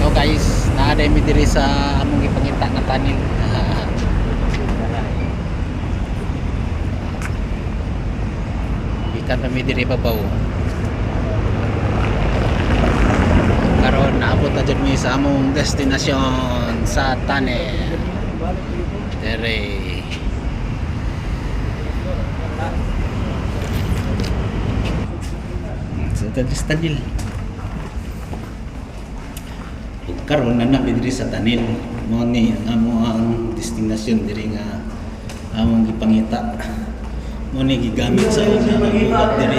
So guys, naaday mi diri sa among gipangita nga tanin. Ikan kami diri babaw. Karon naabot na jud mi sa among destinasyon sa tunnel. Dere. Sa tunnel. Karon na namin diri sa tanin mo ni amo ang destinasyon diri nga among gipangita mo ni gigamit sa una nga buhat diri.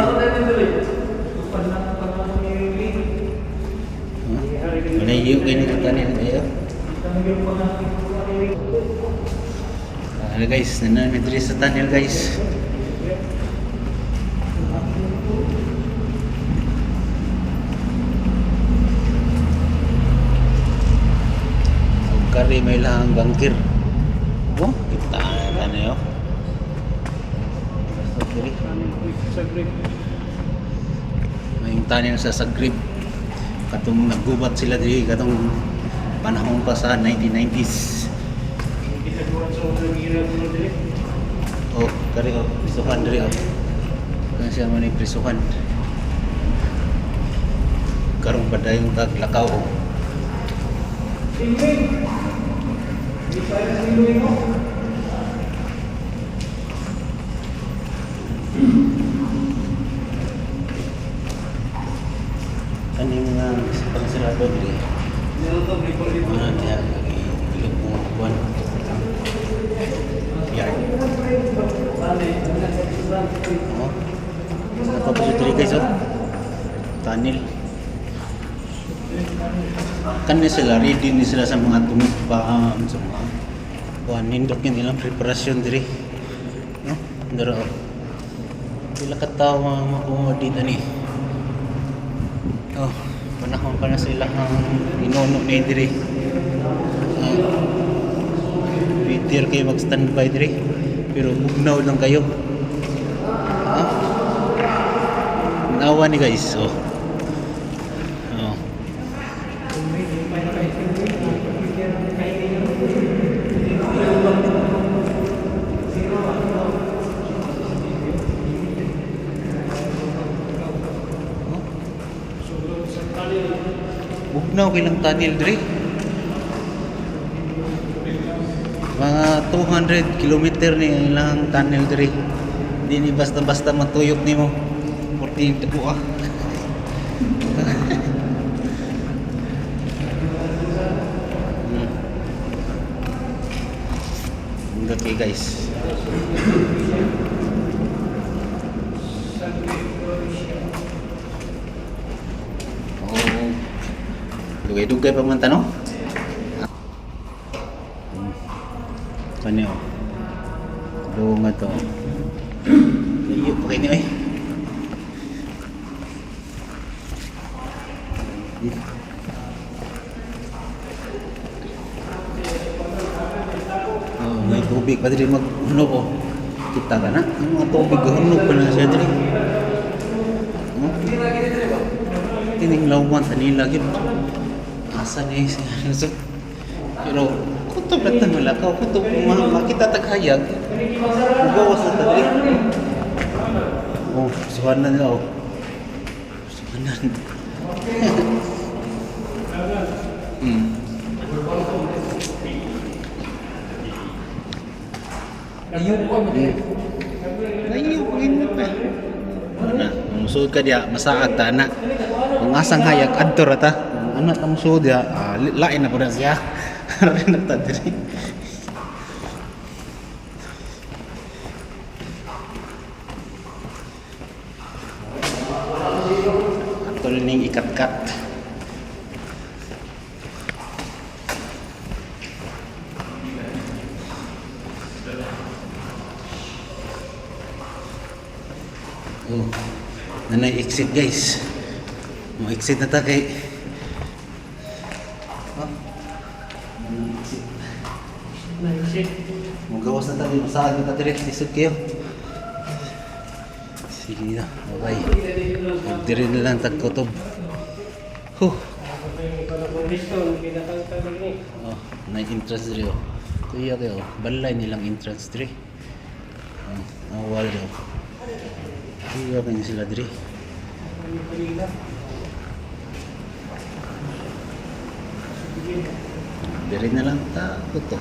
Malayo kini sa tanin ayo. Guys, na namin diri sa tanin guys. Kari may lang bangkir. Oh, kita na yo. May tanin sa Sagrib. Katong naggubat sila diri katong panahon pa sa 1990s. Oh, kari oh, prisuhan diri oh. Kan siya man ni prisuhan. Karong padayong taglakaw oh. Kaning pagsilado diri. Niya ilog mo kuan. Yan. Oh. Sa tapos diri guys oh. Tunnel. Kan sila ready ni sila sa mga tumig pa sa mga kuan nindot nilang preparasyon diri no daro pila ka tawo makuha dito ni oh panahon pa na sila ang inuno ni diri ready kayo mag standby diri pero bugnaw lang kayo nawa ni guys oh bugnaw kilang tunnel diri mga 200 kilometer ni ilang tunnel diri di ni basta-basta matuyok nimo 14 tubo ah okay guys dugay-dugay pa man tanong. Kani oh. Bunga to. Iyo pa kini ay. Oh, may tubig pa diri maghunog oh. Kita ka na? Ang mga tubig hunog pa na siya diri. Tining lawan sa nila gyud. Asa ni siya pero kutob na tan wala ka kutob makita taghayag gawas na tadi oh suhanan nila oh suhanan ayo ini pa ana musud ka dia masaad ta na ang asang hayag adto ra ta anak kamu sudah dia lain apa dah siya rin tadi atau ning ikat-kat oh nanay exit guys mau exit na ta kay gawas na tayo masaad na direct isip kayo sige na bye dire na lang tagkutob Oh, na entrance diri oh. Kuya kayo, balay nilang entrance diri. Oh, wall daw. Kuya kayo sila diri. Diri na lang ta, to.